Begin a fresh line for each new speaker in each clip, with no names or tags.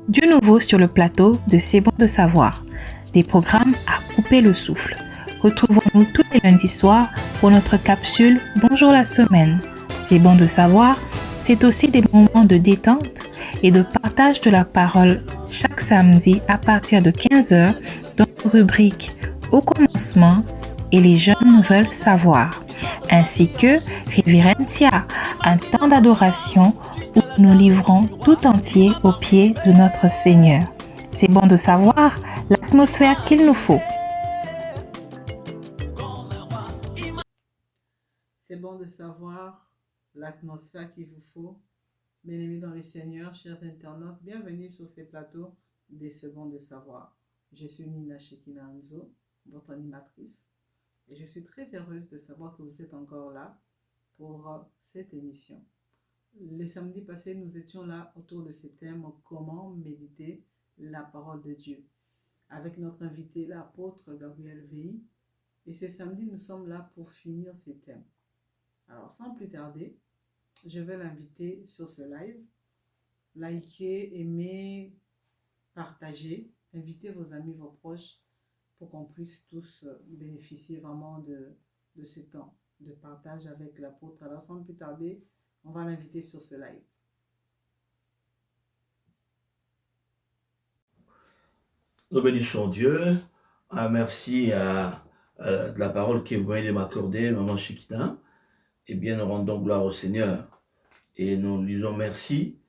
Du nouveau sur le plateau de C'est bon de savoir, des programmes à couper le souffle. Retrouvons-nous tous les lundis soirs pour notre capsule Bonjour la semaine. C'est bon de savoir, c'est aussi des moments de détente et de partage de la parole chaque samedi à partir de 15h dans nos rubriques Au commencement et les jeunes veulent savoir, ainsi que Révérentia, un temps d'adoration où nous livrons tout entier aux pieds de notre Seigneur. C'est bon de savoir l'atmosphère qu'il nous faut.
C'est bon de savoir l'atmosphère qu'il vous faut. Bien-aimés dans le Seigneur, chers internautes, bienvenue sur ces plateaux des C'est bon de savoir. Je suis Nina Shekina Anzo, votre animatrice, et je suis très heureuse de savoir que vous êtes encore là pour cette émission. Les samedis passés, nous étions là autour de ce thème « Comment méditer la parole de Dieu » avec notre invité, l'apôtre Gabriel Veil. Et ce samedi, nous sommes là pour finir ce thème. Alors, sans plus tarder, je vais l'inviter sur ce live. Likez, aimez, partagez, invitez vos amis, vos proches pour qu'on puisse tous bénéficier vraiment de ce temps de partage avec l'apôtre. Alors, sans plus tarder, on va l'inviter sur ce live.
Nous bénissons Dieu. Merci de la parole que vous venez de m'accorder, Maman Shekina. Eh bien, nous rendons gloire au Seigneur. Et nous lui disons merci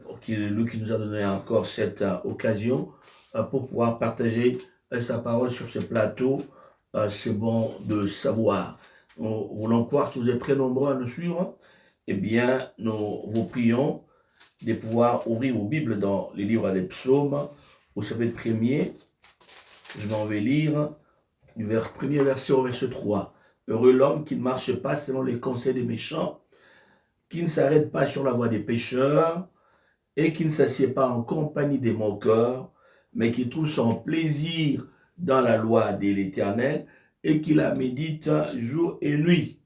pour lui qui nous a donné encore cette occasion pour pouvoir partager sa parole sur ce plateau. C'est bon de savoir. Nous voulons croire que vous êtes très nombreux à nous suivre. Eh bien, nous vous prions de pouvoir ouvrir vos Bibles dans les livres des psaumes, au chapitre 1er. Je m'en vais lire du premier verset au verset 3. Heureux l'homme qui ne marche pas selon les conseils des méchants, qui ne s'arrête pas sur la voie des pécheurs, et qui ne s'assied pas en compagnie des moqueurs, mais qui trouve son plaisir dans la loi de l'Éternel, et qui la médite jour et nuit.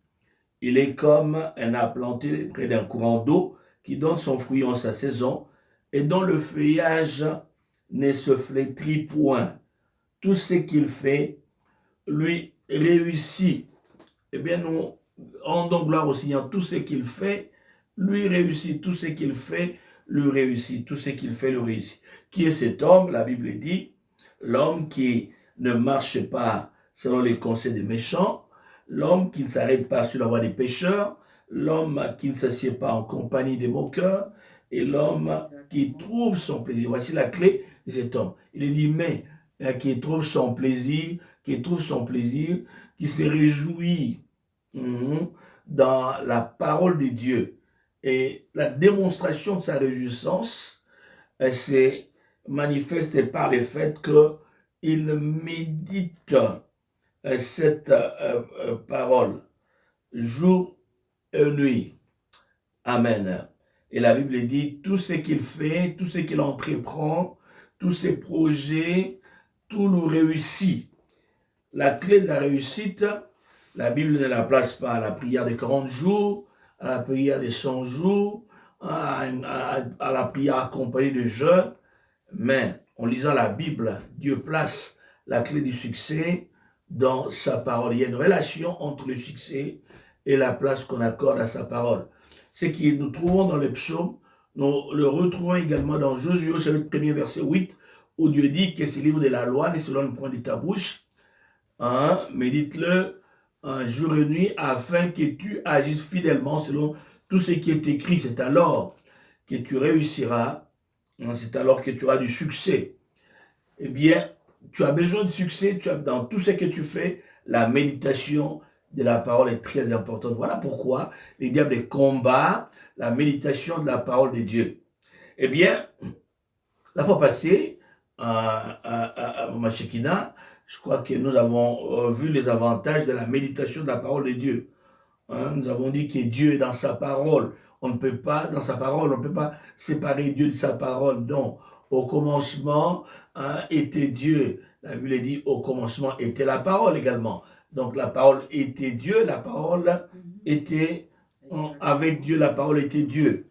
Il est comme un arbre planté près d'un courant d'eau, qui donne son fruit en sa saison, et dont le feuillage ne se flétrit point. Tout ce qu'il fait lui réussit. Eh bien, nous rendons gloire au Seigneur. Tout ce qu'il fait lui réussit. Tout ce qu'il fait lui réussit. Tout ce qu'il fait lui réussit. Qui est cet homme? La Bible dit, l'homme qui ne marche pas selon les conseils des méchants, l'homme qui ne s'arrête pas sur la voie des pécheurs, l'homme qui ne s'assied pas en compagnie des moqueurs, et l'homme qui trouve son plaisir. Voici la clé de cet homme. Il est dit, mais qui trouve son plaisir, qui se réjouit dans la parole de Dieu. Et la démonstration de sa réjouissance, elle s'est manifestée par le fait qu'il médite cette parole jour et nuit. Amen. Et la Bible dit, tout ce qu'il fait, tout ce qu'il entreprend, tous ses projets, tout nous réussit. La clé de la réussite, la Bible ne la place pas à la prière des 40 jours, à la prière des 100 jours, à la prière accompagnée de jeûne, mais en lisant la Bible, Dieu place la clé du succès dans sa parole. Il y a une relation entre le succès et la place qu'on accorde à sa parole. Ce que nous trouvons dans les psaumes, nous le retrouvons également dans Josué, chapitre 1er, verset 8, où Dieu dit que ce livre de la loi n'est selon le point de ta bouche, médite-le jour et nuit afin que tu agisses fidèlement selon tout ce qui est écrit. C'est alors que tu réussiras, c'est alors que tu auras du succès. Eh bien, tu as besoin de succès, dans tout ce que tu fais, la méditation de la parole est très importante. Voilà pourquoi le diable combat la méditation de la parole de Dieu. Eh bien, la fois passée, à Shekina, je crois que nous avons vu les avantages de la méditation de la parole de Dieu. Nous avons dit que Dieu est dans sa parole. On ne peut pas, dans sa parole, on ne peut pas séparer Dieu de sa parole. Donc, au commencement était Dieu. La Bible dit, au commencement était la parole également. Donc, la parole était Dieu, la parole était avec Dieu, la parole était Dieu.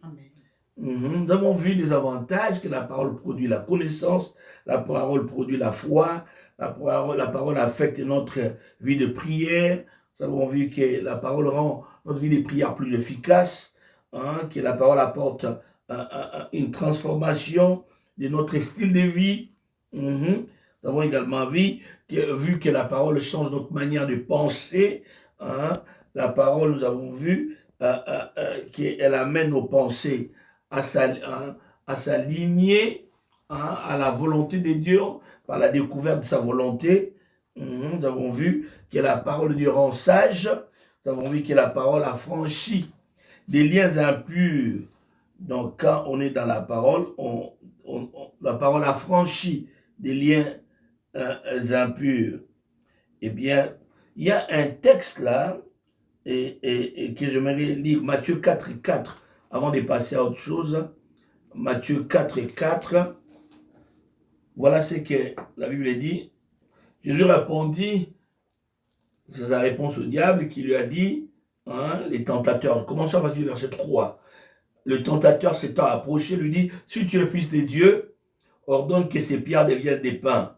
Nous avons vu les avantages que la parole produit, la connaissance, la parole produit la foi, la parole affecte notre vie de prière. Nous avons vu que la parole rend notre vie de prière plus efficace, hein, que la parole apporte une transformation de notre style de vie. Nous avons également vu que la parole change notre manière de penser. Hein. La parole, nous avons vu qu'elle amène nos pensées à s'aligner à la volonté de Dieu par la découverte de sa volonté. Nous avons vu que la parole de Dieu rend sage. Nous avons vu que la parole a franchi des liens impurs. Donc, quand on est dans la parole, la parole a franchi des liens impurs. Eh bien, il y a un texte là, et que j'aimerais lire, Matthieu 4 et 4, avant de passer à autre chose. Matthieu 4 et 4, voilà ce que la Bible dit. Jésus répondit, c'est sa réponse au diable qui lui a dit, hein, les tentateurs, commençons à partir du verset 3. Le tentateur s'étant approché lui dit, si tu es fils de Dieu, ordonne que ces pierres deviennent des pains.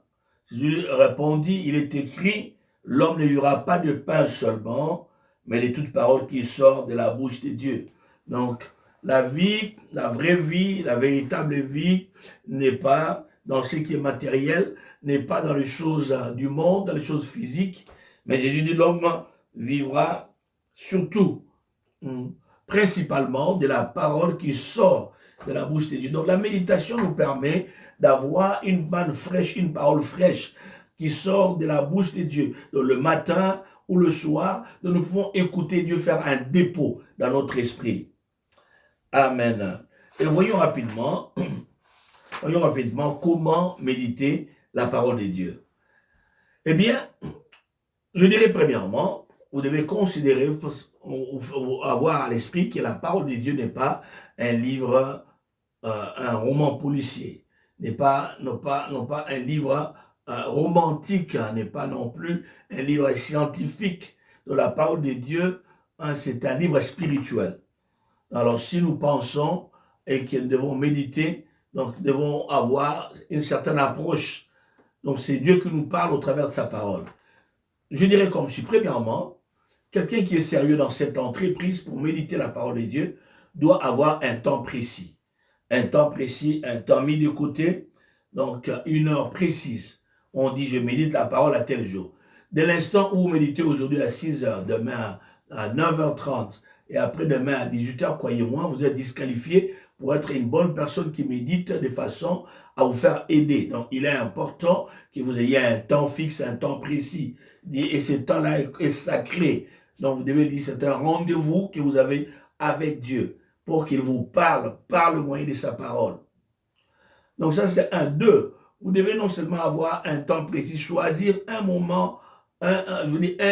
Jésus répondit, il est écrit, l'homme ne vivra pas de pain seulement, mais de toute parole qui sort de la bouche de Dieu. Donc, la vie, la vraie vie, la véritable vie n'est pas dans ce qui est matériel, n'est pas dans les choses du monde, dans les choses physiques, mais Jésus dit l'homme vivra surtout, principalement de la parole qui sort de la bouche de Dieu. Donc la méditation nous permet d'avoir une manne fraîche, une parole fraîche qui sort de la bouche de Dieu. Donc le matin ou le soir, nous pouvons écouter Dieu faire un dépôt dans notre esprit. Amen. Et voyons rapidement comment méditer la parole de Dieu. Eh bien, je dirais premièrement, vous devez considérer, avoir à l'esprit que la parole de Dieu n'est pas un livre, un roman policier, n'est pas un livre romantique, n'est pas non plus un livre scientifique. Donc la parole de Dieu, c'est un livre spirituel. Alors si nous pensons et que nous devons méditer, donc nous devons avoir une certaine approche. Donc c'est Dieu qui nous parle au travers de sa parole. Je dirais comme si, premièrement, quelqu'un qui est sérieux dans cette entreprise pour méditer la parole de Dieu doit avoir un temps précis. Un temps précis, un temps mis de côté, donc une heure précise. On dit, je médite la parole à tel jour. Dès l'instant où vous méditez aujourd'hui à 6 heures, demain à 9h30 et après-demain à 18h, croyez-moi, vous êtes disqualifié pour être une bonne personne qui médite de façon à vous faire aider. Donc, il est important que vous ayez un temps fixe, un temps précis. Et ce temps-là est sacré. Donc, vous devez dire, c'est un rendez-vous que vous avez avec Dieu pour qu'il vous parle par le moyen de sa parole. Donc, ça, c'est un. 2. Vous devez non seulement avoir un temps précis, choisir un moment, un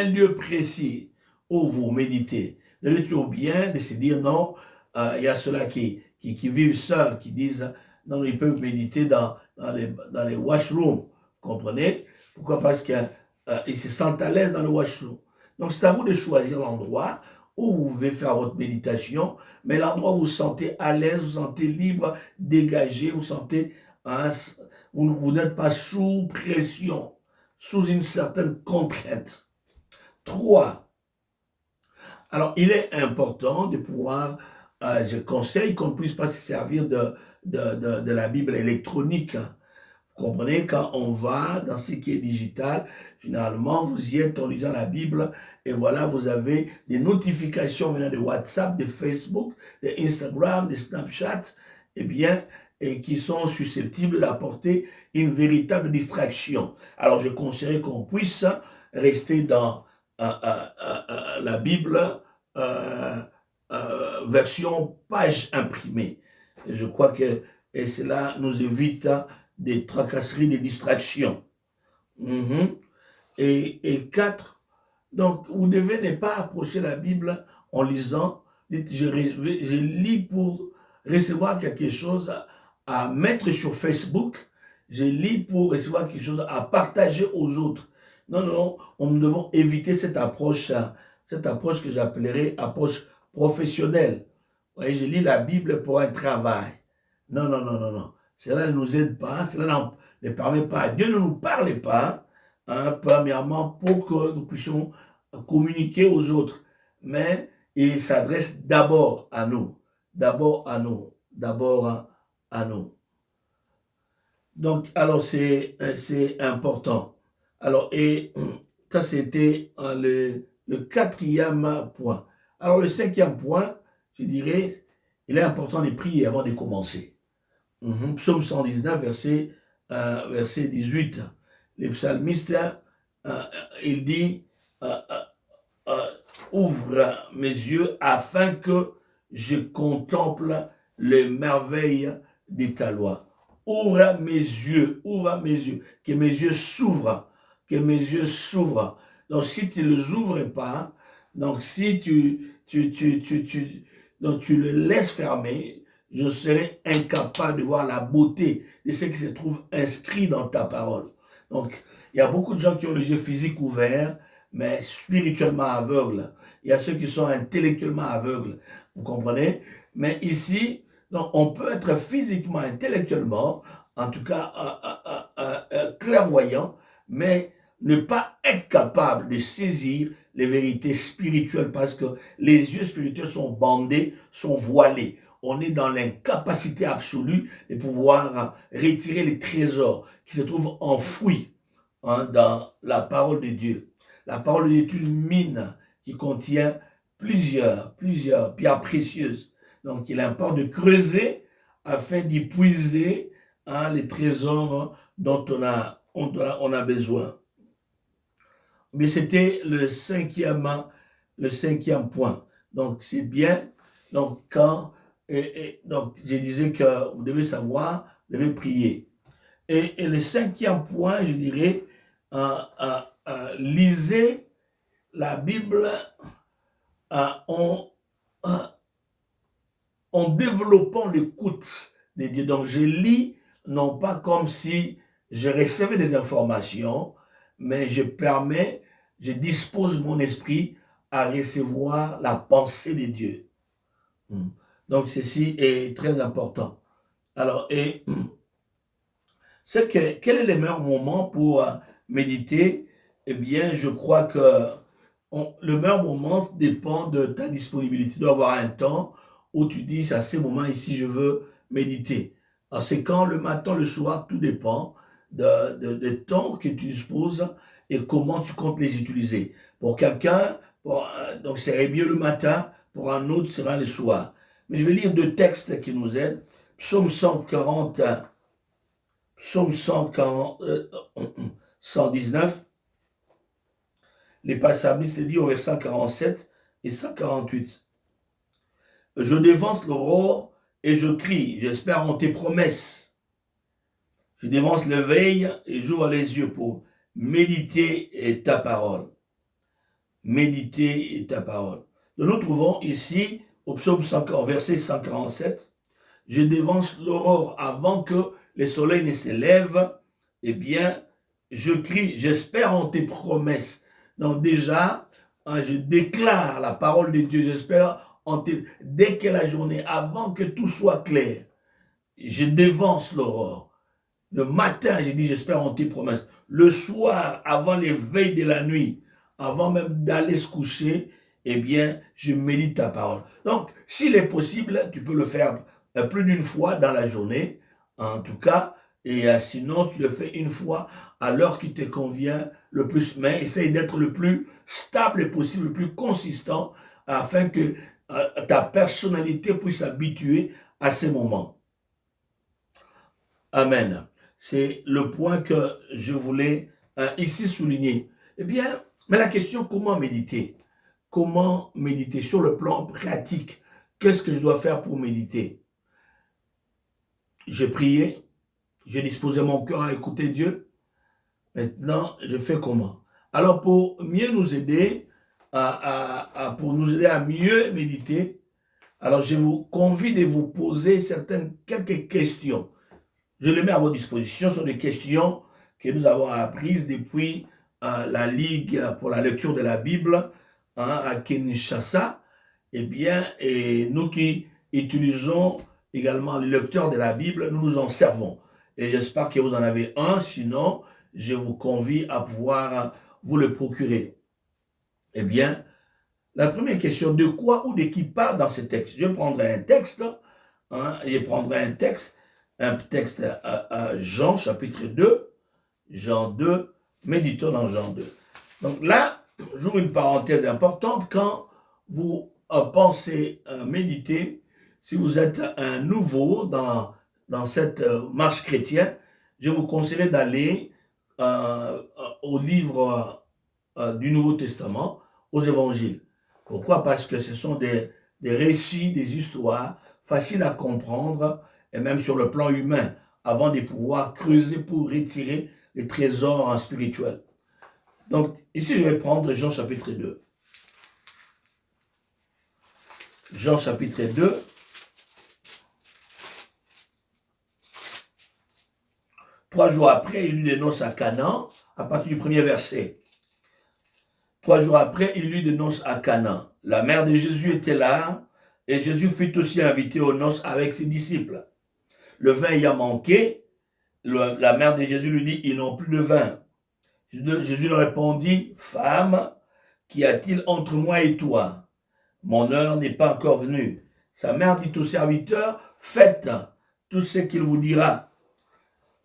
lieu précis où vous méditez. Vous devez toujours bien de se dire, non, il y a ceux-là qui vivent seuls, qui disent, non, ils peuvent méditer dans les washrooms, vous comprenez? Pourquoi? Parce qu'ils se sentent à l'aise dans le washroom. Donc, c'est à vous de choisir l'endroit où vous pouvez faire votre méditation, mais l'endroit où vous vous sentez à l'aise, vous vous sentez libre, dégagé, vous sentez, vous n'êtes pas sous pression, sous une certaine contrainte. 3. Alors, il est important de pouvoir, je conseille qu'on ne puisse pas se servir de la Bible électronique. Vous comprenez, quand on va dans ce qui est digital, généralement, vous y êtes en lisant la Bible et voilà, vous avez des notifications venant de WhatsApp, de Facebook, de Instagram, de Snapchat, eh bien, et qui sont susceptibles d'apporter une véritable distraction. Alors, je conseillerais qu'on puisse rester dans la Bible version page imprimée. Et je crois que cela nous évite des tracasseries, des distractions. Et 4, donc vous devez ne pas approcher la Bible en lisant, je lis pour recevoir quelque chose à mettre sur Facebook, je lis pour recevoir quelque chose à partager aux autres. Non, nous devons éviter cette approche que j'appellerais approche professionnelle, voyez, je lis la Bible pour un travail. Non, non, non, non, non. Cela ne nous aide pas, cela ne permet pas. Dieu ne nous parle pas, hein, premièrement, pour que nous puissions communiquer aux autres. Mais il s'adresse d'abord à nous. D'abord à nous. D'abord à nous. Donc, alors, c'est important. Alors, et ça, c'était le quatrième point. Alors, le cinquième point, je dirais, il est important de prier avant de commencer. Psaume 119, verset 18. Le psalmiste, il dit, ouvre mes yeux afin que je contemple les merveilles de ta loi. Ouvre mes yeux, que mes yeux s'ouvrent, que mes yeux s'ouvrent. Donc si tu ne les ouvres pas, donc si tu le laisses fermer, je serai incapable de voir la beauté de ce qui se trouve inscrit dans ta parole. Donc, il y a beaucoup de gens qui ont les yeux physiques ouverts, mais spirituellement aveugles. Il y a ceux qui sont intellectuellement aveugles, vous comprenez? Mais ici, donc, on peut être physiquement, intellectuellement, en tout cas clairvoyant, mais ne pas être capable de saisir les vérités spirituelles parce que les yeux spirituels sont bandés, sont voilés. On est dans l'incapacité absolue de pouvoir retirer les trésors qui se trouvent enfouis dans la parole de Dieu. La parole de Dieu est une mine qui contient plusieurs pierres précieuses. Donc, il importe de creuser afin d'y puiser les trésors dont on a besoin. Mais c'était le cinquième point. Donc, c'est bien. Donc, donc, je disais que vous devez savoir, vous devez prier. Et le cinquième point, je dirais, lisez la Bible en développant l'écoute de Dieu. Donc, je lis non pas comme si je recevais des informations, mais je dispose mon esprit à recevoir la pensée de Dieu. Donc, ceci est très important. Alors, quel est le meilleur moment pour méditer? Eh bien, je crois que le meilleur moment dépend de ta disponibilité. Tu dois avoir un temps où tu dis, à ce moment ici, je veux méditer. Alors, c'est quand le matin, le soir, tout dépend de temps que tu disposes et comment tu comptes les utiliser. Pour quelqu'un, donc c'est mieux le matin, pour un autre, ce sera le soir. Mais je vais lire deux textes qui nous aident. Psaume 119. Les psalmistes dit au verset 147 et 148. Je dévance l'aurore et je crie, j'espère en tes promesses. Je dévance le veille et j'ouvre les yeux pour méditer ta parole. Méditer ta parole. Donc nous trouvons ici, au psaume 140, verset 147, je dévance l'aurore avant que le soleil ne se lève, eh bien, je crie, j'espère en tes promesses. Donc déjà, je déclare la parole de Dieu, j'espère dès que la journée, avant que tout soit clair, je dévance l'aurore. Le matin, je dis, j'espère en tes promesses. Le soir, avant les veilles de la nuit, avant même d'aller se coucher, eh bien, je médite ta parole. Donc, s'il est possible, tu peux le faire plus d'une fois dans la journée, en tout cas, et sinon, tu le fais une fois à l'heure qui te convient le plus. Mais essaye d'être le plus stable possible, le plus consistant, afin que ta personnalité puisse s'habituer à ces moments. Amen. C'est le point que je voulais ici souligner. Eh bien, mais la question, comment méditer? Comment méditer sur le plan pratique? Qu'est-ce que je dois faire pour méditer? J'ai prié, j'ai disposé mon cœur à écouter Dieu. Maintenant, je fais comment? Alors, pour mieux nous aider, pour nous aider à mieux méditer, alors je vous convie de vous poser quelques questions. Je les mets à votre disposition. Ce sont des questions que nous avons apprises depuis la Ligue pour la lecture de la Bible à Kinshasa. Eh bien, et nous qui utilisons également les lecteurs de la Bible, nous nous en servons. Et j'espère que vous en avez un, sinon, je vous convie à pouvoir vous le procurer. Eh bien, la première question, de quoi ou de qui parle dans ce texte? Je prendrai un texte, Jean chapitre 2, Jean 2, méditons dans Jean 2. Donc là, j'ouvre une parenthèse importante, quand vous pensez méditer, si vous êtes un nouveau dans cette marche chrétienne, je vous conseille d'aller au livre du Nouveau Testament, aux évangiles. Pourquoi? Parce que ce sont des récits, des histoires faciles à comprendre, et même sur le plan humain, avant de pouvoir creuser pour retirer les trésors spirituels. Donc, ici, je vais prendre Jean chapitre 2. Jean chapitre 2. Trois jours après, il eut des noces à Cana, à partir du premier verset. 3 jours après, il eut des noces à Cana. La mère de Jésus était là, et Jésus fut aussi invité aux noces avec ses disciples. Le vin ayant manqué, la mère de Jésus lui dit, ils n'ont plus de vin. Jésus leur répondit, femme, qu'y a-t-il entre moi et toi? Mon heure n'est pas encore venue. Sa mère dit aux serviteurs, faites tout ce qu'il vous dira.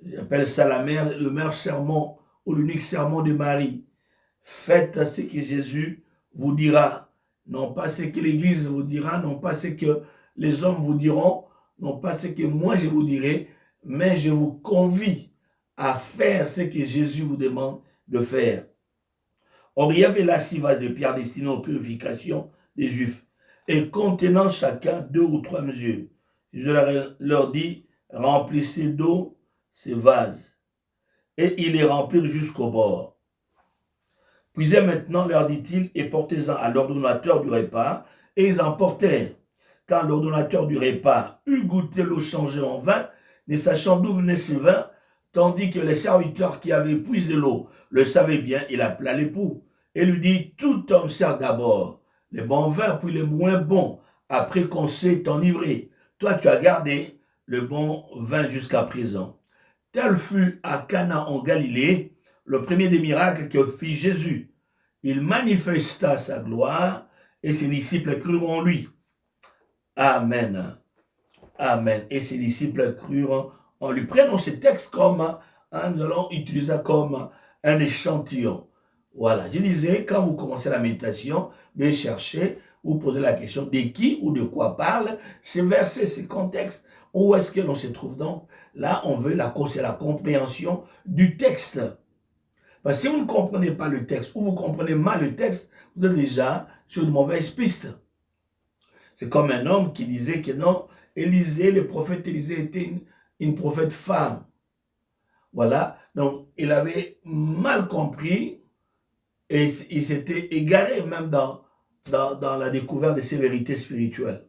J'appelle ça le meilleur sermon, ou l'unique sermon de Marie. Faites ce que Jésus vous dira, non pas ce que l'Église vous dira, non pas ce que les hommes vous diront, non pas ce que moi je vous dirai, mais je vous convie à faire ce que Jésus vous demande de faire. Or, il y avait là 6 vases de pierre destinés aux purifications des Juifs, et contenant chacun 2 ou 3 mesures. Je leur dis, remplissez d'eau ces vases, et ils les remplirent jusqu'au bord. Puisez maintenant, leur dit-il, et portez-en à l'ordonnateur du repas, et ils en portèrent. Quand l'ordonnateur du repas eut goûté l'eau changée en vin, ne sachant d'où venait ce vin, tandis que les serviteurs qui avaient puisé l'eau le savaient bien, il appela l'époux, et lui dit, tout homme sert d'abord les bons vins, puis les moins bons, après qu'on s'est enivré. Toi, tu as gardé le bon vin jusqu'à présent. Tel fut à Cana en Galilée, le premier des miracles que fit Jésus. Il manifesta sa gloire et ses disciples crurent en lui. Amen. Amen. Et ses disciples crurent en lui. Prenons ce texte comme, nous allons utiliser comme un échantillon. Voilà, je disais, quand vous commencez la méditation, de chercher, vous posez la question de qui ou de quoi parle ces versets, ces contextes. Où est-ce que l'on se trouve donc? Là, on veut c'est la compréhension du texte. Parce que si vous ne comprenez pas le texte, ou vous comprenez mal le texte, vous êtes déjà sur une mauvaise piste. C'est comme un homme qui disait que non, Élisée, le prophète Élisée était une prophète femme. Voilà, donc il avait mal compris et il s'était égaré même dans la découverte de ses vérités spirituelles.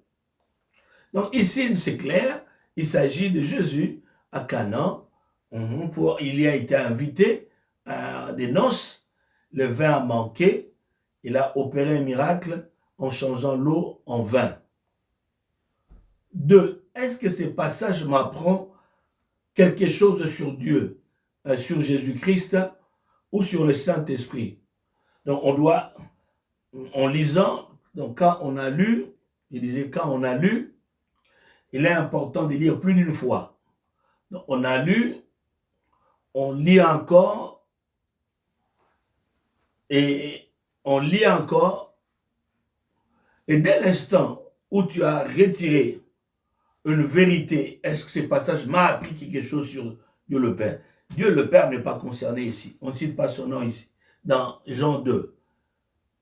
Donc ici, c'est clair, il s'agit de Jésus à Cana. Il y a été invité à des noces, le vin a manqué, il a opéré un miracle en changeant l'eau en vin. 2. Est-ce que ce passage m'apprend quelque chose sur Dieu, sur Jésus-Christ ou sur le Saint-Esprit? Donc en lisant, donc quand on a lu, je disais quand on a lu, il est important de lire plus d'une fois. Donc on a lu, on lit encore, et on lit encore, et dès l'instant où tu as retiré une vérité, est-ce que ce passage m'a appris quelque chose sur Dieu le Père? Dieu le Père n'est pas concerné ici, on ne cite pas son nom ici, dans Jean 2.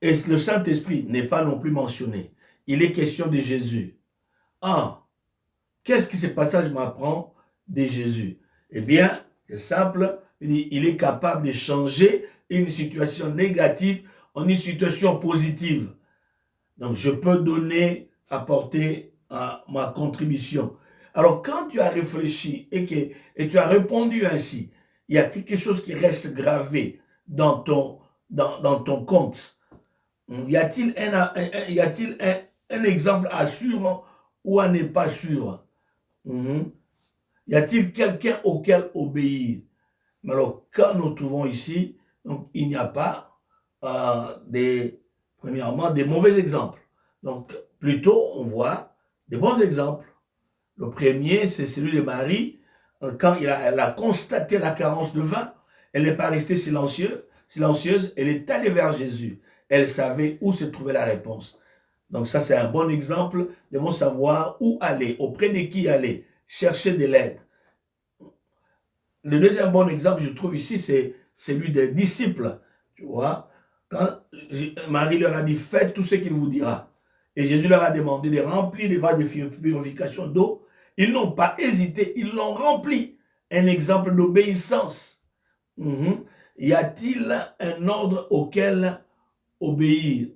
Et le Saint-Esprit n'est pas non plus mentionné, il est question de Jésus. Qu'est-ce que ce passage m'apprend de Jésus? Eh bien, c'est simple, il est capable de changer une situation négative en une situation positive. Donc, je peux apporter ma contribution. Alors, quand tu as réfléchi et tu as répondu ainsi, il y a quelque chose qui reste gravé dans ton compte. Y a-t-il un exemple assurant ou à ne pas suivre? Y a-t-il quelqu'un auquel obéir? Mais alors, quand nous trouvons ici, donc, il n'y a pas premièrement, des mauvais exemples. Donc, plutôt, on voit des bons exemples. Le premier, c'est celui de Marie. Quand elle a constaté la carence de vin, elle n'est pas restée silencieuse, elle est allée vers Jésus. Elle savait où se trouvait la réponse. Donc ça, c'est un bon exemple. Nous devons savoir où aller, auprès de qui aller, chercher de l'aide. Le deuxième bon exemple, je trouve ici, c'est celui des disciples. Tu vois, quand Marie leur a dit, faites tout ce qu'il vous dira. Et Jésus leur a demandé de remplir les vases de purification d'eau. Ils n'ont pas hésité, ils l'ont rempli. Un exemple d'obéissance. Y a-t-il un ordre auquel obéir?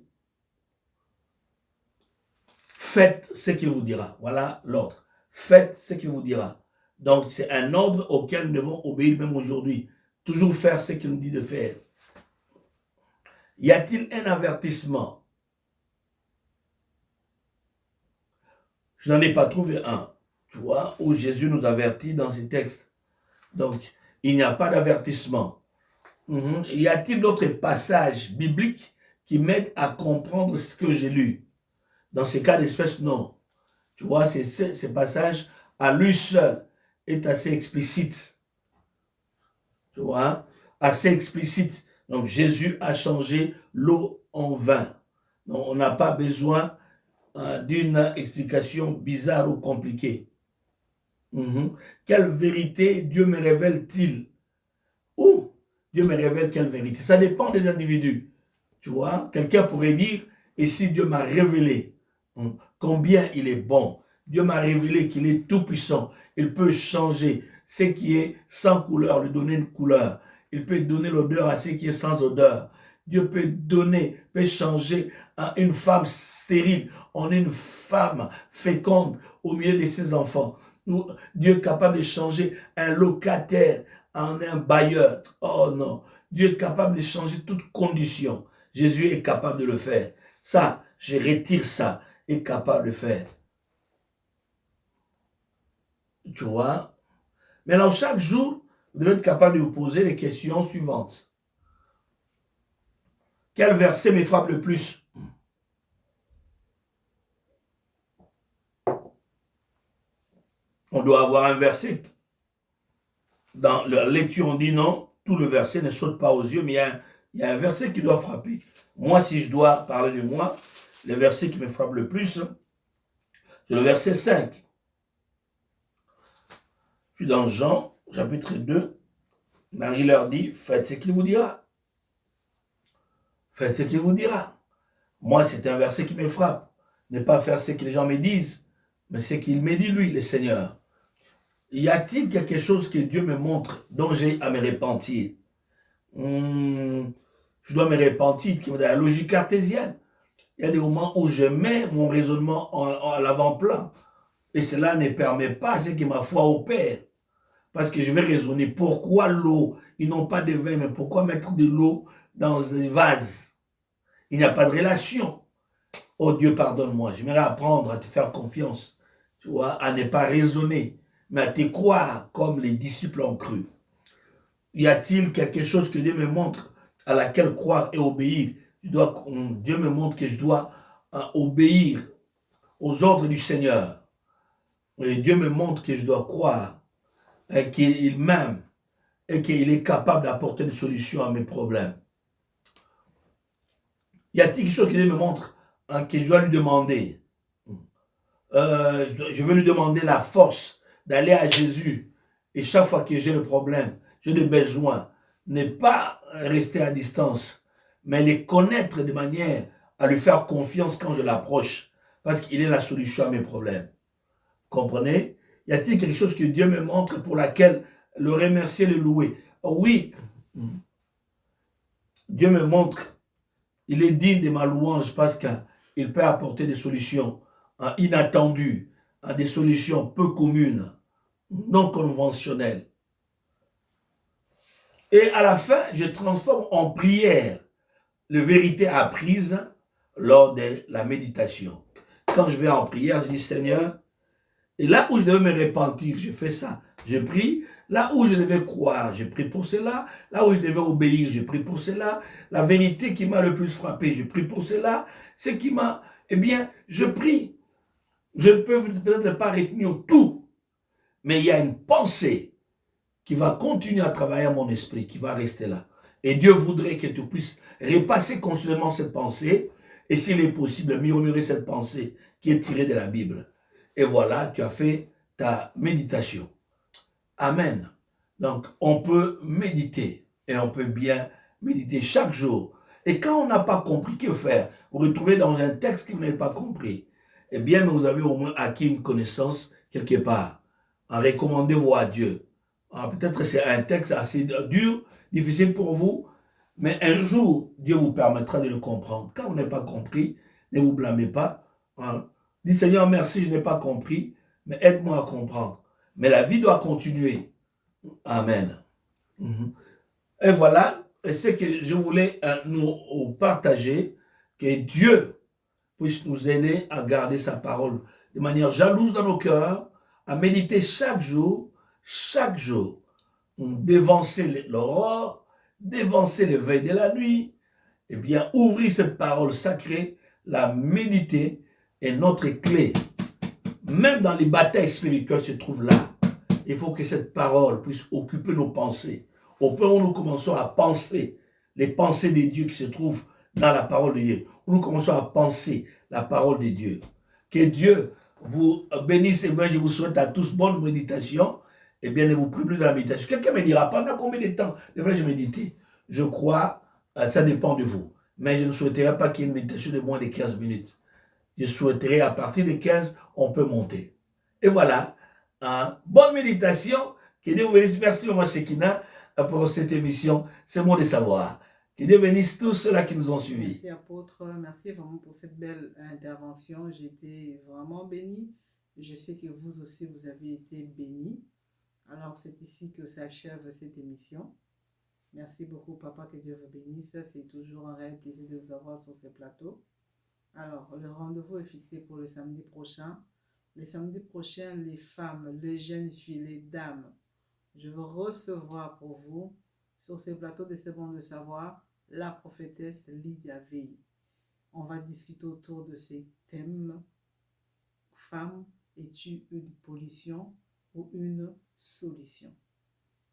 Faites ce qu'il vous dira. Voilà l'ordre. Faites ce qu'il vous dira. Donc, c'est un ordre auquel nous devons obéir même aujourd'hui. Toujours faire ce qu'il nous dit de faire. Y a-t-il un avertissement? Je n'en ai pas trouvé un, tu vois, où Jésus nous avertit dans ces textes. Donc, il n'y a pas d'avertissement. Y a-t-il d'autres passages bibliques qui m'aident à comprendre ce que j'ai lu? Dans ces cas d'espèce, non. Tu vois, ces passages, à lui seul, est assez explicite. Tu vois, assez explicite. Donc, Jésus a changé l'eau en vin. Donc, on n'a pas besoin d'une explication bizarre ou compliquée. Quelle vérité Dieu me révèle-t-il? Ou Dieu me révèle quelle vérité? Ça dépend des individus. Tu vois, quelqu'un pourrait dire, et si Dieu m'a révélé combien il est bon, Dieu m'a révélé qu'il est tout puissant, il peut changer ce qui est sans couleur, lui donner une couleur. Il peut donner l'odeur à ce qui est sans odeur. Dieu peut changer une femme stérile en une femme féconde au milieu de ses enfants. Dieu est capable de changer un locataire en un bailleur. Oh non, Dieu est capable de changer toute condition. Jésus est capable de le faire. Ça, je retire ça, est capable de faire. Tu vois? Maintenant, chaque jour, vous devez être capable de vous poser les questions suivantes. Quel verset me frappe le plus? On doit avoir un verset. Dans la lecture, on dit non, tout le verset ne saute pas aux yeux, mais il y a un verset qui doit frapper. Moi, si je dois parler de moi, le verset qui me frappe le plus, c'est le verset 5. Je suis dans Jean, chapitre 2. Marie leur dit, faites ce qu'il vous dira. Faites ce qu'il vous dira. Moi, c'est un verset qui me frappe. Ne pas faire ce que les gens me disent, mais ce qu'il me dit, lui, le Seigneur. Y a-t-il quelque chose que Dieu me montre dont j'ai à me repentir? Je dois me repentir, qui est dans la logique cartésienne. Il y a des moments où je mets mon raisonnement à l'avant-plan. Et cela ne permet pas à ce que ma foi opère. Parce que je vais raisonner, pourquoi l'eau? Ils n'ont pas de vin, mais pourquoi mettre de l'eau dans un vase? Il n'y a pas de relation. Oh Dieu, pardonne-moi. J'aimerais apprendre à te faire confiance, tu vois, à ne pas raisonner, mais à te croire comme les disciples ont cru. Y a-t-il quelque chose que Dieu me montre à laquelle croire et obéir? Dieu me montre que je dois obéir aux ordres du Seigneur. Et Dieu me montre que je dois croire qu'il m'aime et qu'il est capable d'apporter des solutions à mes problèmes. Y a-t-il quelque chose qui me montre que je dois lui demander? Je veux lui demander la force d'aller à Jésus. Et chaque fois que j'ai le problème, j'ai des besoins, ne pas rester à distance, mais les connaître de manière à lui faire confiance quand je l'approche, parce qu'il est la solution à mes problèmes. Vous comprenez? Y a-t-il quelque chose que Dieu me montre pour laquelle le remercier, le louer? Oh oui, Dieu me montre, il est digne de ma louange parce qu'il peut apporter des solutions inattendues, des solutions peu communes, non conventionnelles. Et à la fin, je transforme en prière les vérités apprises lors de la méditation. quand je vais en prière, je dis Seigneur, et là où je devais me repentir, je fais ça, je prie. Là où je devais croire, je prie pour cela. Là où je devais obéir, je prie pour cela. La vérité qui m'a le plus frappé, je prie pour cela. Ce qui m'a, eh bien, je prie. Je ne peux peut-être pas retenir tout, mais il y a une pensée qui va continuer à travailler à mon esprit, qui va rester là. Et Dieu voudrait que tu puisses repasser constamment cette pensée, et s'il est possible, murmurer cette pensée qui est tirée de la Bible. Et voilà, tu as fait ta méditation. Amen. Donc, on peut méditer, et on peut bien méditer chaque jour. Et quand on n'a pas compris que faire, vous retrouvez dans un texte que vous n'avez pas compris, eh bien, vous avez au moins acquis une connaissance quelque part. Recommandez-vous à Dieu. Peut-être que c'est un texte assez dur, difficile pour vous, mais un jour, Dieu vous permettra de le comprendre. Quand vous n'avez pas compris, ne vous blâmez pas. Dites Seigneur, merci, je n'ai pas compris, mais aide-moi à comprendre. Mais la vie doit continuer. Amen. Et voilà, ce que je voulais nous partager, que Dieu puisse nous aider à garder sa parole de manière jalouse dans nos cœurs, à méditer chaque jour, dévancer l'aurore, dévancer le veille de la nuit, et bien ouvrir cette parole sacrée, la méditer, et notre clé, même dans les batailles spirituelles, se trouve là. Il faut que cette parole puisse occuper nos pensées. Au point où nous commençons à penser les pensées de Dieu qui se trouvent dans la parole de Dieu. Où nous commençons à penser la parole de Dieu. Que Dieu vous bénisse et moi je vous souhaite à tous bonne méditation. Et bien, ne vous priez plus de la méditation. Quelqu'un me dira, pendant combien de temps devrais-je méditer? Je crois, ça dépend de vous. Mais je ne souhaiterais pas qu'il y ait une méditation de moins de 15 minutes. Je souhaiterais à partir de 15, on peut monter. Et voilà. Bonne méditation. Que Dieu vous bénisse. Merci, Maman Shekina, pour cette émission. C'est bon de savoir. Que Dieu bénisse tous ceux-là qui nous ont suivis.
Merci, apôtre. Merci vraiment pour cette belle intervention. J'ai été vraiment béni. Je sais que vous aussi, vous avez été bénis. Alors, c'est ici que s'achève cette émission. Merci beaucoup, papa. Que Dieu vous bénisse. C'est toujours un réel plaisir de vous avoir sur ce plateau. Alors, le rendez-vous est fixé pour le samedi prochain. Le samedi prochain, les femmes, les jeunes filles, les dames, je veux recevoir pour vous, sur ce plateau de C'est bon de savoir, la prophétesse Lydia Veil. On va discuter autour de ces thèmes. Femme, es-tu une pollution ou une solution?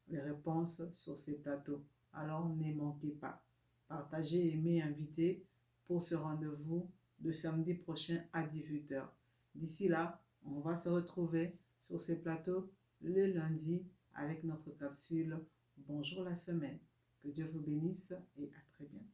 Les réponses sur ces plateaux. Alors, ne manquez pas. Partagez, aimez, invitez pour ce rendez-vous de samedi prochain à 18h. D'ici là, on va se retrouver sur ces plateaux le lundi avec notre capsule Bonjour la semaine. Que Dieu vous bénisse et à très bientôt.